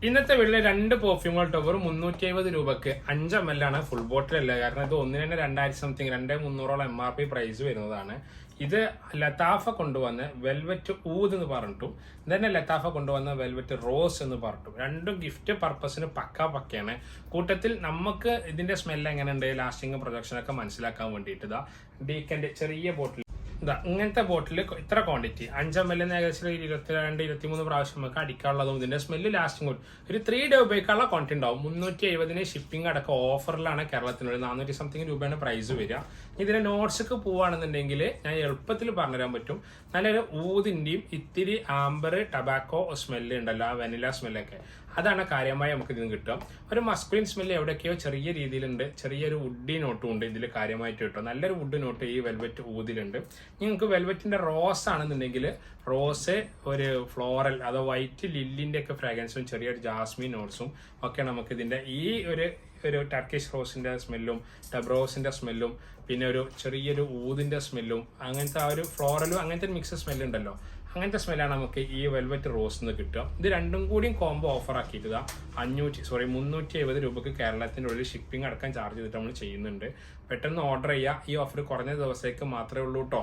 ഇന്നത്തെ വീട്ടിലെ 2 പെർഫ്യൂമുകൾ കേട്ടോ വെറും 350 രൂപക്ക് 5 ml ആണ്. ഫുൾ ബോട്ടിൽ അല്ല, കാരണം ഇത് ഒന്നിന് തന്നെ 2000 സംതിങ് 2300 MRP പ്രൈസ് വരുന്നതാണ്. ഇത് ലതാഫ കൊണ്ടുവന്ന് വെൽവെറ്റ് ഊദ് എന്ന് പറഞ്ഞിട്ടും തന്നെ ലതാഫ കൊണ്ടുവന്ന വെൽവെറ്റ് റോസ് എന്ന് പറഞ്ഞിട്ടും രണ്ടും ഗിഫ്റ്റ് പർപ്പസിന് പക്കയാണ്. കൂട്ടത്തിൽ നമുക്ക് ഇതിന്റെ സ്മെല്ല് എങ്ങനെയുണ്ട്, ലാസ്റ്റിംഗ് പ്രൊജക്ഷൻ ഒക്കെ മനസ്സിലാക്കാൻ വേണ്ടിയിട്ട് ഇതാ ഡീക്കന്റെ ചെറിയ ബോട്ടിൽ ഇതാ ഇങ്ങനത്തെ ബോട്ടിൽ ഇത്ര ക്വാണ്ടിറ്റി 5 ml ഏകദേശം 22-23 പ്രാവശ്യം നമുക്ക് അടിക്കാനുള്ളതും ഇതിന്റെ സ്മെല്ല് ലാസ്റ്റിംഗ് ഒരു 3 ഡേ ഉപയോഗിക്കാനുള്ള ക്വാണ്ടിറ്റി ഉണ്ടാവും. 370 ഷിപ്പിംഗ് അടക്കം ഓഫറിലാണ് കേരളത്തിനുള്ളിൽ. 400 സംതിങ് രൂപയാണ് പ്രൈസ് വരിക. ഇതിന്റെ നോട്ട്സൊക്കെ പോവുകയാണെന്നുണ്ടെങ്കിൽ ഞാൻ എളുപ്പത്തിൽ പറഞ്ഞുതരാൻ പറ്റും. നല്ലൊരു ഊതിന്റെയും ഇത്തിരി ആംബർ ടബാക്കോ സ്മെല്ല് ഉണ്ടല്ലോ, ആ വെനില സ്മെല്ലൊക്കെ, അതാണ് കാര്യമായി നമുക്ക് ഇതിന് കിട്ടുക. ഒരു മസ്കുലിൻ സ്മെല്ല് എവിടെയൊക്കെയോ ചെറിയ രീതിയിലുണ്ട്, ചെറിയൊരു വുഡി നോട്ടും ഉണ്ട് ഇതിൽ കാര്യമായിട്ട് കിട്ടും. നല്ലൊരു വുഡ് നോട്ട് ഈ വെൽവെറ്റ് ഊതിലുണ്ട്. നിങ്ങൾക്ക് വെൽവെറ്റിന്റെ റോസ് ആണെന്നുണ്ടെങ്കിൽ റോസ്, ഒരു ഫ്ലോറൽ അതോ വൈറ്റ് ലില്ലിന്റെ ഒക്കെ ഫ്രാഗ്രൻസും ചെറിയൊരു ജാസ്മിൻ നോട്ട്സും ഒക്കെ നമുക്ക് ഇതിന്റെ ഈ ഒരു ടർക്കിഷ് റോസിന്റെ സ്മെല്ലും ടബ്രോസിന്റെ സ്മെല്ലും പിന്നെ ഒരു ചെറിയൊരു ഊതിന്റെ സ്മെല്ലും അങ്ങനത്തെ ആ ഒരു ഫ്ലോറലും അങ്ങനത്തെ മിക്സ് സ്മെല്ലുണ്ടല്ലോ, അങ്ങനത്തെ സ്മെല്ലാണ് നമുക്ക് ഈ വെൽവെറ്റ് റോസ് നിന്ന് കിട്ടുക. ഇത് രണ്ടും കൂടിയും കോംബോ ഓഫർ ആക്കിയിട്ട് 370 രൂപക്ക് കേരളത്തിൻ്റെ ഉള്ളിൽ ഷിപ്പിംഗ് അടക്കം ചാർജ് ചെയ്തിട്ട് നമ്മൾ ചെയ്യുന്നുണ്ട്. പെട്ടെന്ന് ഓർഡർ ചെയ്യുക. ഈ ഓഫർ കുറഞ്ഞ ദിവസത്തേക്ക് മാത്രമേ ഉള്ളൂ കേട്ടോ.